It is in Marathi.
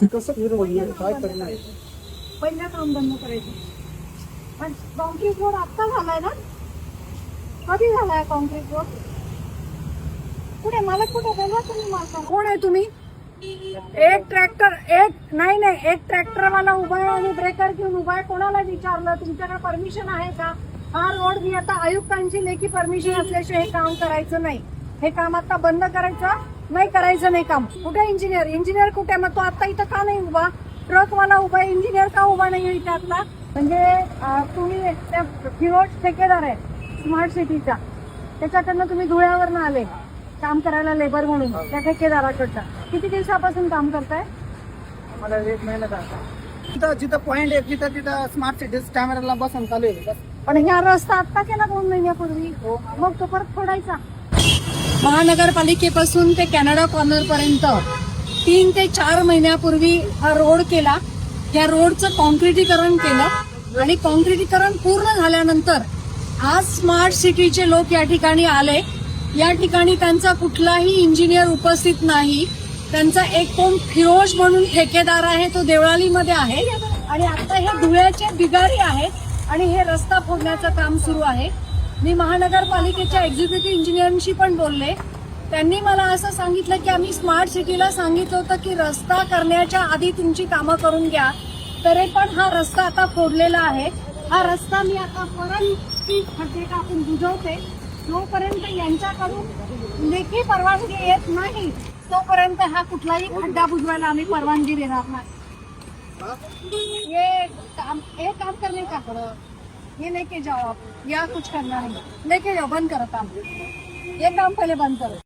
कसं फिरू म्हणजे काय करणार? पहिलं काम बंद करायचं. पण कॉन्क्रीट रोड आत्ता झालाय ना? कधी झालाय कॉन्क्रीट रोड? कुठे मला कुठे बोलवा तुम्ही मला. कोण आहे तुम्ही? एक ट्रॅक्टर एक ट्रॅक्टरवाला उभा आहे आणि ब्रेकर घेऊन उभा आहे. कोणाला विचारलं तुमच्याकडे परमिशन आहे का? हा रोड मी आता आयुक्तांची लेखी परमिशन असल्याशिवाय हे काम करायचं नाही. हे काम आता बंद करायचं नाही काम. कुठे इंजिनियर कुठे? मग तो आता इथं का नाही उभा? ट्रकवाला उभा आहे, इंजिनियर का उभा नाही इथे आपला? म्हणजे तुम्ही त्या फिरोज ठेकेदार आहे स्मार्ट सिटीचा, त्याच्याकडनं तुम्ही धुळ्यावरनं आले काम करायला लेबर म्हणून. त्या ठेकेदाराकडनं किती दिवसापासून काम करताय? मला 1 महिना झाला. जिथं पॉइंट आहे तिथं स्मार्ट सिटी कॅमेराला बसून चालू आहे. पण ह्या रस्ता आत्ता केला 2 महिन्यापूर्वी. मग तो परत फोडायचा. महानगरपालिकेपासून ते कॅनडा कॉर्नर पर्यंत 3 ते 4 महिन्यापूर्वी हा रोड केला. त्या रोडचं कॉन्क्रिटीकरण केलं आणि कॉन्क्रिटीकरण पूर्ण झाल्यानंतर आज स्मार्ट सिटीचे लोक या ठिकाणी आले. या ठिकाणी त्यांचा कुठलाही इंजिनियर उपस्थित नाही. त्यांचा एक कोण फिरोज म्हणून ठेकेदार आहे, तो देवळालीमध्ये आहे आणि आता हे धुळ्याचे बिगारी आहेत आणि हे रस्ता फोडण्याचं काम सुरू आहे. मी महानगरपालिकेच्या एक्झिक्युटिव्ह इंजिनियरशी पण बोलले. त्यांनी मला असं सांगितलं की आम्ही स्मार्ट सिटीला सांगितलं होतं की रस्ता करण्याच्या आधी तुमची कामं करून घ्या. तरी पण हा रस्ता आता फोडलेला आहे. हा रस्ता मी आता परत खड्डे टाकून बुजवते. जोपर्यंत यांच्याकडून लेखी परवानगी येत नाही तोपर्यंत हा कुठलाही खड्डा बुजवायला आम्ही परवानगी देणार नाही. ये काम करने का ये लेके जाओ आप, या कुछ करना नहीं, लेके जाओ, बंद करो काम. ये काम पहले बंद करो.